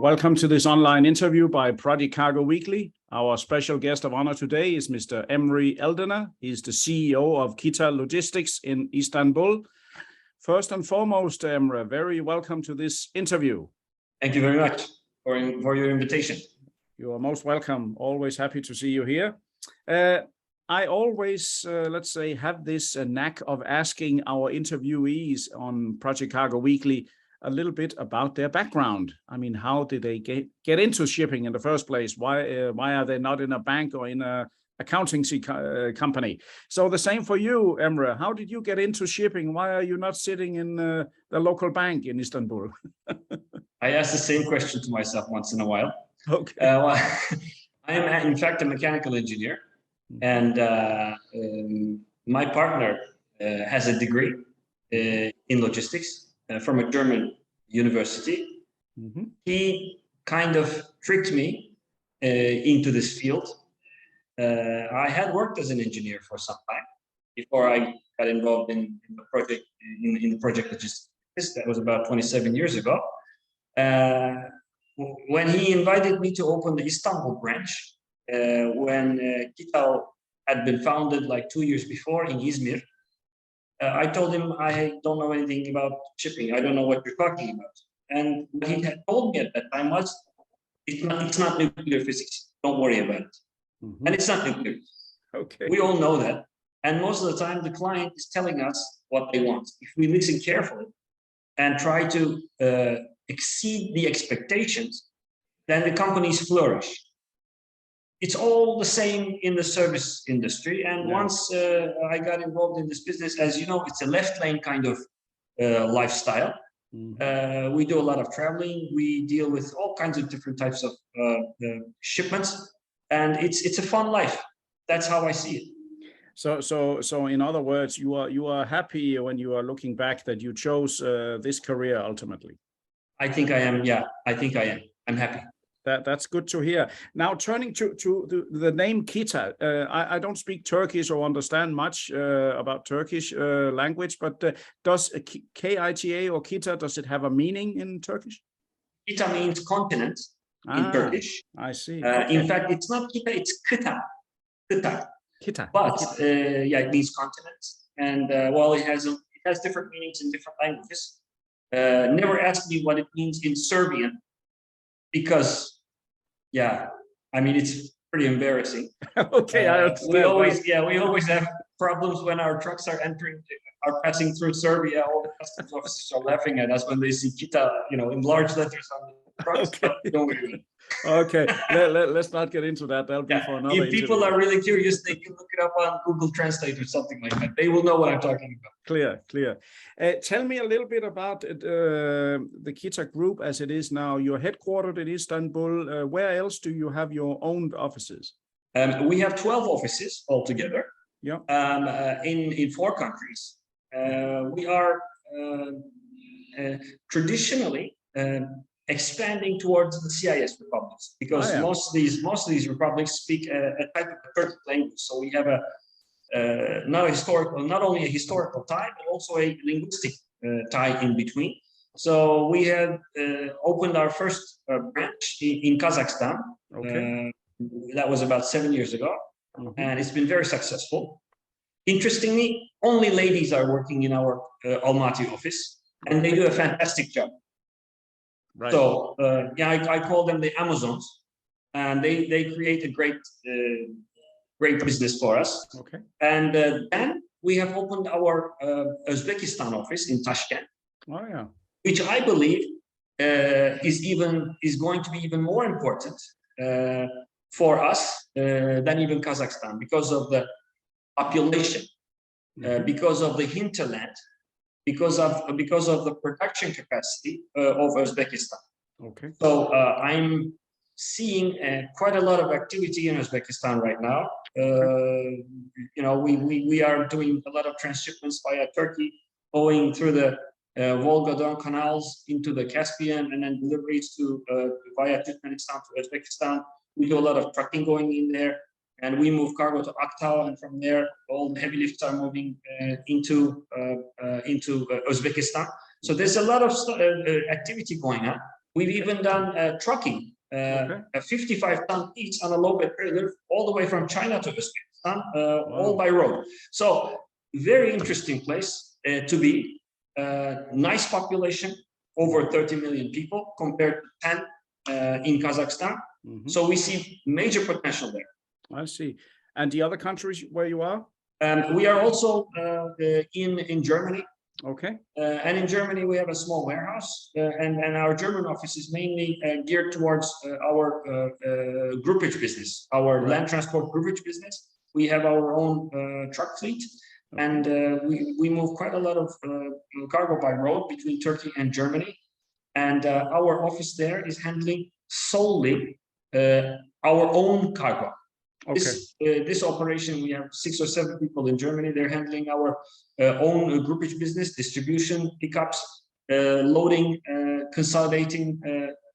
Welcome to this online interview by Project Cargo Weekly. Our special guest of honor today is Mr. Emre Eldener. He's the CEO of Kita Logistics in Istanbul. First and foremost, Emre, very welcome to this interview. Thank you very much for your invitation. You are most welcome. Always happy to see you here. I always, let's say, have this knack of asking our interviewees on Project Cargo Weekly a little bit about their background. I mean, how did they get into shipping in the first place? Why are they not in a bank or in a accountancy company? So the same for you, Emre. How did you get into shipping? Why are you not sitting in the local bank in Istanbul? I ask the same question to myself once in a while. Okay. I am, in fact, a mechanical engineer, and my partner has a degree in logistics from a German university. Mm-hmm. He kind of tricked me into this field. I had worked as an engineer for some time before I got involved in the project in project logistics. That was about 27 years ago. When he invited me to open the Istanbul branch, when Kita had been founded like 2 years before in Izmir, I told him, I don't know anything about shipping. I don't know what you're talking about. And what he had told me at that time was, it's not nuclear physics. Don't worry about it. Mm-hmm. And it's not nuclear. Okay. We all know that. And most of the time, the client is telling us what they want. If we listen carefully and try to exceed the expectations, then the companies flourish. It's all the same in the service industry. And once I got involved in this business, as you know, it's a left lane kind of lifestyle. Mm-hmm. We do a lot of traveling. We deal with all kinds of different types of shipments, and it's a fun life. That's how I see it. So in other words, you are happy when you are looking back that you chose this career ultimately. I think I am. Yeah, I think I am. I'm happy. That's good to hear. Now, turning to the name Kita, I don't speak Turkish or understand much about Turkish language, but does Kita or Kita, does it have a meaning in Turkish? Kita means continent in Turkish. I see. Okay. In fact, it's not Kita, it's Kıta. Kita. But yeah, it means continent, and while it has different meanings in different languages. Never ask me what it means in Serbian, because yeah, I mean, it's pretty embarrassing. Okay, I understand. We always have problems when our trucks are passing through Serbia. All the customs officers are laughing at us when they see Kita, in large letters on the trucks. Okay. Don't worry. Okay, let's not get into that. That'll be for another. If people are really curious, they can look it up on Google Translate or something like that. They will know what I'm talking about. Clear. Tell me a little bit about the Kita Group as it is now. You're headquartered in Istanbul. Where else do you have your own offices? We have 12 offices altogether. Yeah. In 4 countries. We are traditionally expanding towards the CIS republics, because most of these republics speak a type of Turkic language. So we have not only a historical tie, but also a linguistic tie in between. So we have opened our first branch in Kazakhstan. Okay. That was about 7 years ago, and it's been very successful. Interestingly, only ladies are working in our Almaty office, and they do a fantastic job. Right. So I call them the Amazons, and they create a great business for us. Okay. And then we have opened our Uzbekistan office in Tashkent. Oh yeah. Which I believe is going to be even more important for us than even Kazakhstan, because of the population, because of the hinterland, because of the production capacity of Uzbekistan. Okay. So I'm seeing quite a lot of activity in Uzbekistan right now. We are doing a lot of transshipments via Turkey, going through the Volga-Don canals into the Caspian, and then deliveries via Turkmenistan to Uzbekistan. We do a lot of trucking going in there, and we move cargo to Aktau, and from there, all the heavy lifts are moving into Uzbekistan. So there's a lot of activity going on. We've even done trucking, a 55-ton piece on a low bed trailer, all the way from China to Uzbekistan, all by road. So very interesting place to be. Nice population, over 30 million people compared to 10 in Kazakhstan. So we see major potential there. I see. And the other countries where you are? We are also in Germany. Okay. And in Germany, we have a small warehouse, and our German office is mainly geared towards our groupage business, our land transport groupage business. We have our own truck fleet, and we move quite a lot of cargo by road between Turkey and Germany. And our office there is handling solely our own cargo. This operation, we have 6 or 7 people in Germany. They're handling our own groupage business, distribution, pickups, loading, consolidating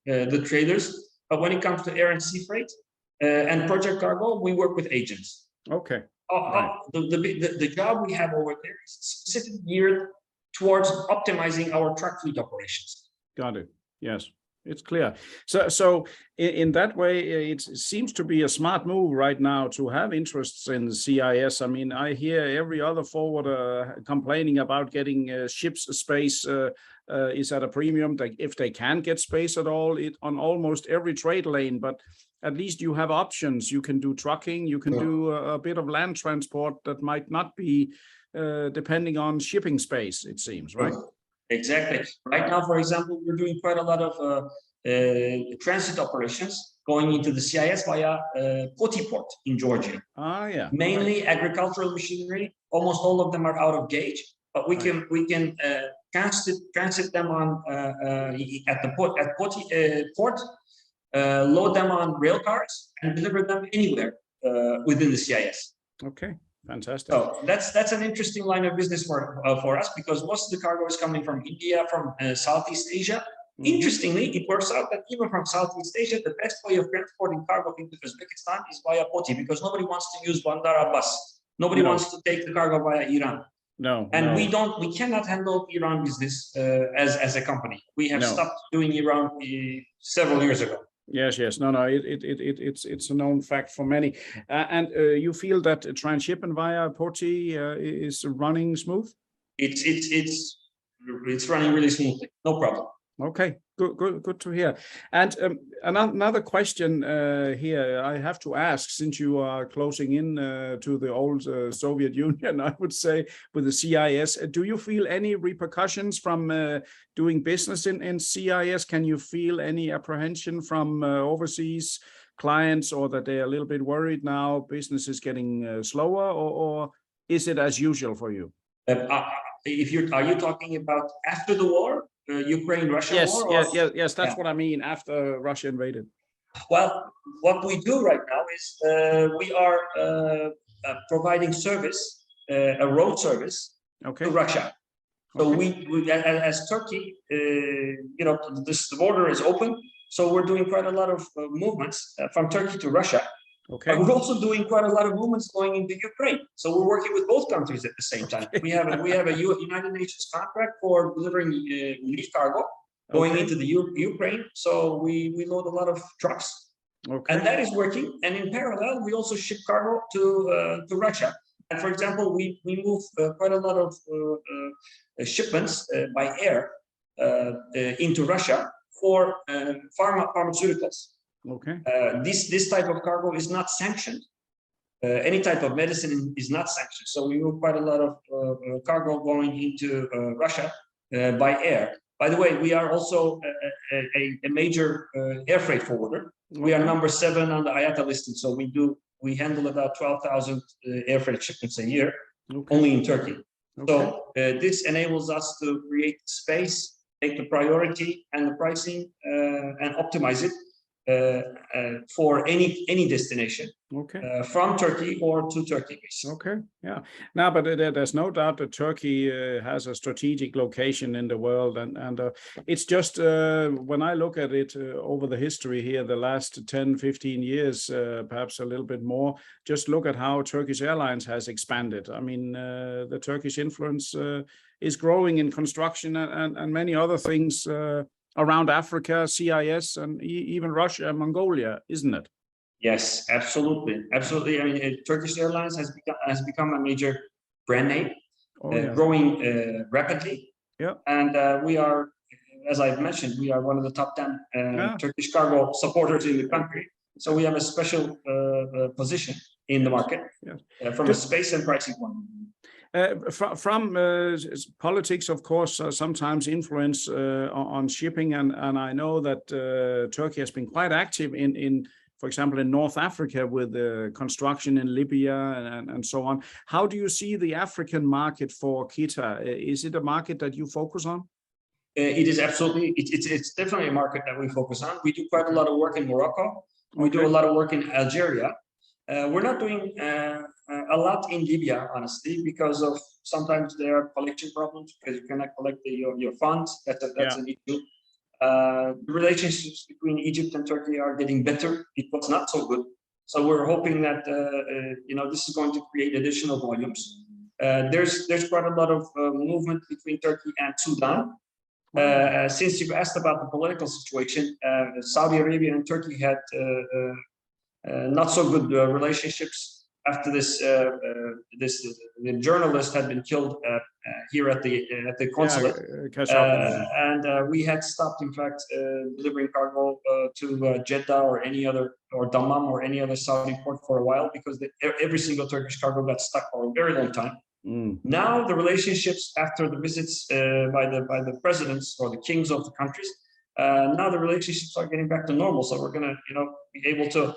the trailers. But when it comes to air and sea freight and project cargo, we work with agents. Okay. The job we have over there is specifically geared towards optimizing our truck fleet operations. Got it. Yes. It's clear. So in that way, it seems to be a smart move right now to have interests in the CIS. I mean, I hear every other forwarder complaining about getting ships space is at a premium. If they can get space at all, on almost every trade lane, but at least you have options. You can do trucking, you can do a bit of land transport that might not be depending on shipping space, it seems, right? Exactly. Right now, for example, we're doing quite a lot of transit operations going into the CIS via Poti port in Georgia. Mainly agricultural machinery. Almost all of them are out of gauge, but we can transit them on at the port port, load them on rail cars, and deliver them anywhere within the CIS. Okay. Fantastic. So that's an interesting line of business for us, because most of the cargo is coming from India, from Southeast Asia. Interestingly, it works out that even from Southeast Asia, the best way of transporting cargo into Uzbekistan is via Poti, because nobody wants to use Bandar Abbas. Nobody wants to take the cargo via Iran. We cannot handle Iran business as a company. We have stopped doing Iran several years ago. Yes. No. It's a known fact for many. And you feel that transshipment via Poti is running smooth? It's running really smoothly. No problem. Okay, good to hear. And another question here I have to ask, since you are closing in to the old Soviet Union, I would say, with the CIS, do you feel any repercussions from doing business in CIS? Can you feel any apprehension from overseas clients, or that they're a little bit worried now business is getting slower, or is it as usual for you? Are you talking about after the war? Ukraine-Russia war? Yes, that's what I mean, after Russia invaded. Well, what we do right now is we are providing service, a road service to Russia. So we as Turkey, the border is open, so we're doing quite a lot of movements from Turkey to Russia. But we're also doing quite a lot of movements going into Ukraine. So we're working with both countries at the same time. We have a United Nations contract for delivering relief cargo going into the Ukraine. So we load a lot of trucks, and that is working. And in parallel, we also ship cargo to Russia. And for example, we move quite a lot of shipments by air into Russia for pharmaceuticals. This type of cargo is not sanctioned. Any type of medicine is not sanctioned. So we move quite a lot of cargo going into Russia by air. By the way, we are also a major air freight forwarder. We are number 7 on the IATA listing. So we handle about 12,000 air freight shipments a year, only in Turkey. So this enables us to create space, take the priority and the pricing, and optimize it for any destination, from Turkey or to Turkey. Now, but there's no doubt that Turkey has a strategic location in the world, and it's just when I look at it over the history here, the last 10-15 years, perhaps a little bit more, just look at how Turkish Airlines has expanded. I mean, the Turkish influence is growing in construction and many other things. around Africa, CIS, and even Russia and Mongolia, isn't it? Yes, absolutely, absolutely. I mean, Turkish Airlines has become a major brand name, growing rapidly. Yeah. And we are, as I've mentioned, we are one of the top 10 Turkish cargo supporters in the country. So we have a special position in the market from a space and pricing point of view. From politics, of course, sometimes influence on shipping, and I know that Turkey has been quite active in, for example, in North Africa with construction in Libya and so on. How do you see the African market for Kita? Is it a market that you focus on? It is absolutely. It's definitely a market that we focus on. We do quite a lot of work in Morocco. We do a lot of work in Algeria. We're not doing a lot in Libya, honestly, because of sometimes there are collection problems because you cannot collect your funds. That's an issue. The relationships between Egypt and Turkey are getting better. It was not so good. So we're hoping that this is going to create additional volumes. There's quite a lot of movement between Turkey and Sudan. Since you've asked about the political situation, Saudi Arabia and Turkey had not so good relationships after the journalist had been killed here at the consulate, and we had stopped, in fact, delivering cargo to Jeddah or Dammam or any other Saudi port for a while because every single Turkish cargo got stuck for a very long time. Now the relationships after the visits by the presidents or the kings of the countries, now the relationships are getting back to normal. So we're going to be able to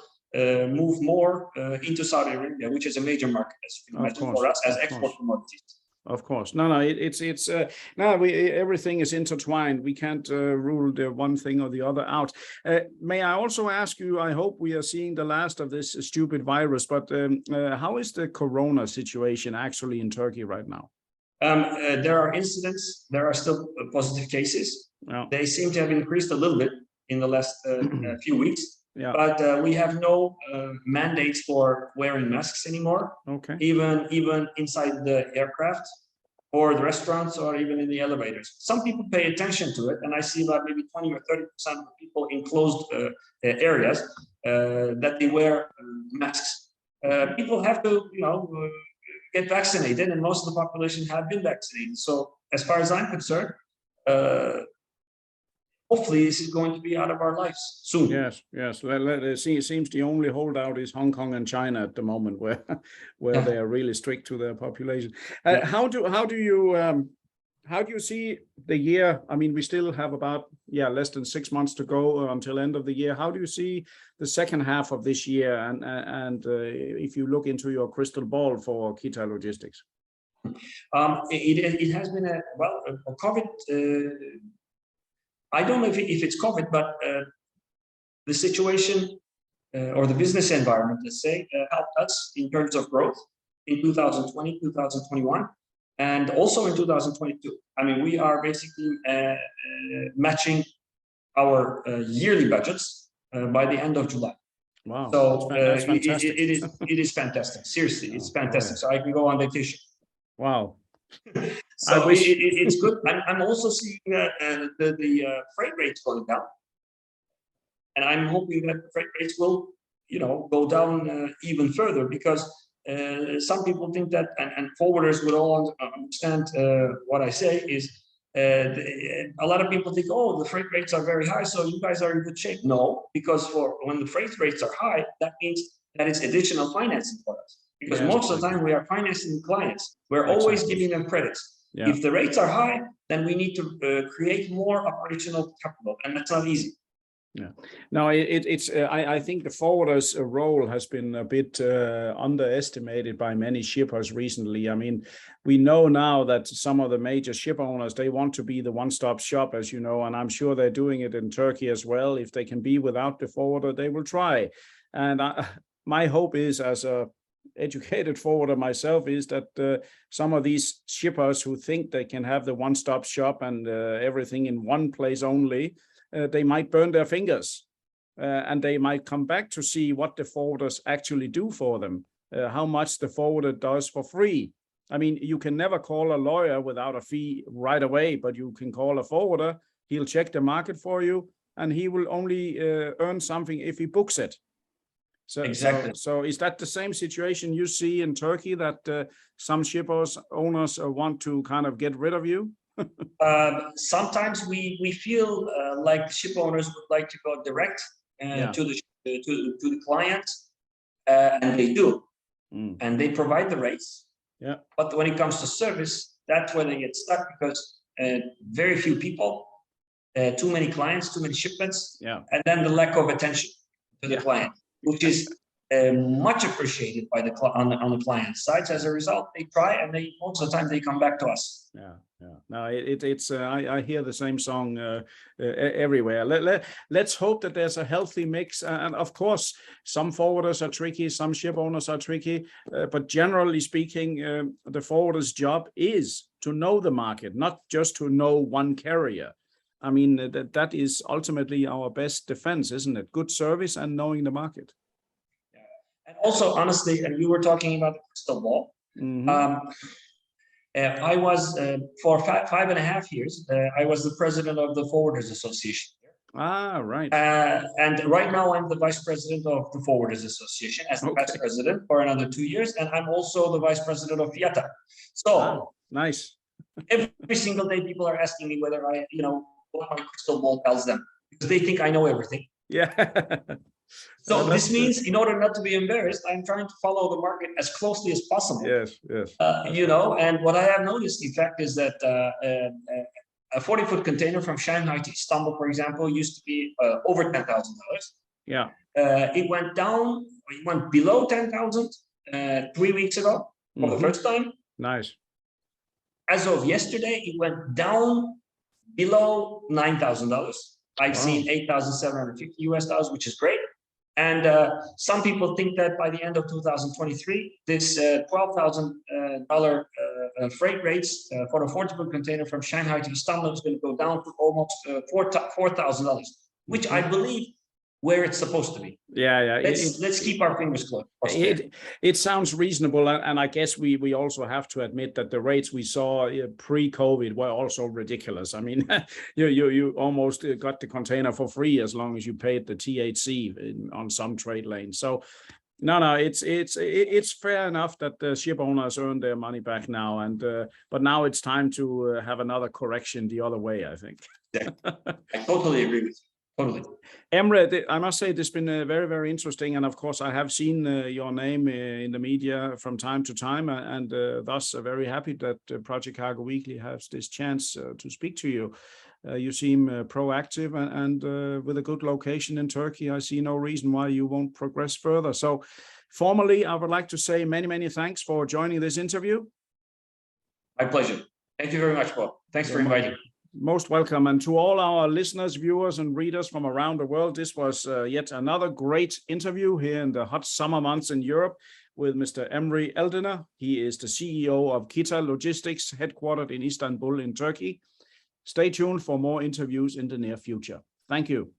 move more into Saudi Arabia, which is a major market, as you can imagine, for us as export commodities. Of course, it's everything is intertwined. We can't rule the one thing or the other out. May I also ask you? I hope we are seeing the last of this stupid virus. But how is the corona situation actually in Turkey right now? There are incidents. There are still positive cases. They seem to have increased a little bit in the last few weeks. But we have no mandates for wearing masks anymore. Even inside the aircraft or the restaurants or even in the elevators. Some people pay attention to it, and I see about maybe 20 or 30% of people in closed areas that they wear masks. People have to, get vaccinated, and most of the population have been vaccinated. So as far as I'm concerned, hopefully this is going to be out of our lives soon. Yes. It seems the only holdout is Hong Kong and China at the moment, where they are really strict to their population. How do you see the year? I mean, we still have about less than 6 months to go until end of the year. How do you see the second half of this year? And if you look into your crystal ball for Kita Logistics? It has been a COVID. I don't know if it's COVID, but the situation or the business environment, let's say, helped us in terms of growth in 2020, 2021, and also in 2022. I mean, we are basically matching our yearly budgets by the end of July. Wow! So that's fantastic. It is fantastic. Seriously, it's fantastic. So I can go on vacation. Wow. So it's good. I'm also seeing that the freight rates going down, and I'm hoping that the freight rates will, go down even further, because some people think that, and forwarders would all understand what I say is, a lot of people think, oh, the freight rates are very high, so you guys are in good shape. No, because when the freight rates are high, that means that it's additional financing for us. Because most of the time we are financing clients. We're always giving them credits. If the rates are high, then we need to create more operational capital, and that's not easy. No, I think the forwarder's role has been a bit underestimated by many shippers recently. I mean, we know now that some of the major ship owners, they want to be the one-stop shop, as you know, and I'm sure they're doing it in Turkey as well. If they can be without the forwarder, they will try. And my hope is, as a educated forwarder myself, is that some of these shippers who think they can have the one-stop shop and everything in one place only, they might burn their fingers, and they might come back to see what the forwarders actually do for them, how much the forwarder does for free. I mean, you can never call a lawyer without a fee right away, but you can call a forwarder. He'll check the market for you, and he will only earn something if he books it. So, Exactly. so is that the same situation you see in Turkey, that some ship owners want to kind of get rid of you? Sometimes we feel like the ship owners would like to go direct to the client, and they do, and they provide the rates. Yeah. But when it comes to service, that's where they get stuck, because very few people, too many clients, too many shipments, and then the lack of attention to the client, which is much appreciated by on the client side. As a result, they try, and most of the time they come back to us. No, it's I hear the same song everywhere. Let's hope that there's a healthy mix, and of course some forwarders are tricky, some ship owners are tricky, but generally speaking, the forwarder's job is to know the market, not just to know one carrier. I mean, that is ultimately our best defense, isn't it? Good service and knowing the market. And also, honestly, and you were talking about the crystal ball. I was for 5.5 years. I was the president of the Forwarders Association. Right. And right now, I'm the vice president of the Forwarders Association as the vice president for another 2 years, and I'm also the vice president of FIATA. So nice. Every single day, people are asking me whether what my crystal ball tells them, because they think I know everything. Yeah. So this means, in order not to be embarrassed, I'm trying to follow the market as closely as possible. Yes. And what I have noticed, in fact, is that a 40-foot container from Shanghai to Istanbul, for example, used to be over $10,000. Yeah. It went down. It went below 10,000 3 weeks ago for the first time. Nice. As of yesterday, it went down below $9,000. I've seen $8,750, which is great. And some people think that by the end of 2023, this $12,000 freight rates for a 40-foot container from Shanghai to Istanbul is going to go down to almost $4,000, which I believe where it's supposed to be. Yeah. Let's keep our fingers closed. It sounds reasonable, and I guess we also have to admit that the rates we saw pre-COVID were also ridiculous. I mean, you almost got the container for free as long as you paid the THC on some trade lanes. So no, it's fair enough that the ship owners earn their money back now, and but now it's time to have another correction the other way, I think. Yeah, I totally agree with you. Totally. Emre, I must say this has been very, very interesting. And of course, I have seen your name in the media from time to time, and thus very happy that Project Cargo Weekly has this chance to speak to you. You seem proactive, and with a good location in Turkey, I see no reason why you won't progress further. So formally, I would like to say many, many thanks for joining this interview. My pleasure. Thank you very much, Bob. Thanks for inviting me. Most welcome. And to all our listeners, viewers, and readers from around the world, this was yet another great interview here in the hot summer months in Europe with Mr. Emre Eldener. He is the CEO of Kita Logistics, headquartered in Istanbul in Turkey. Stay tuned for more interviews in the near future. Thank you.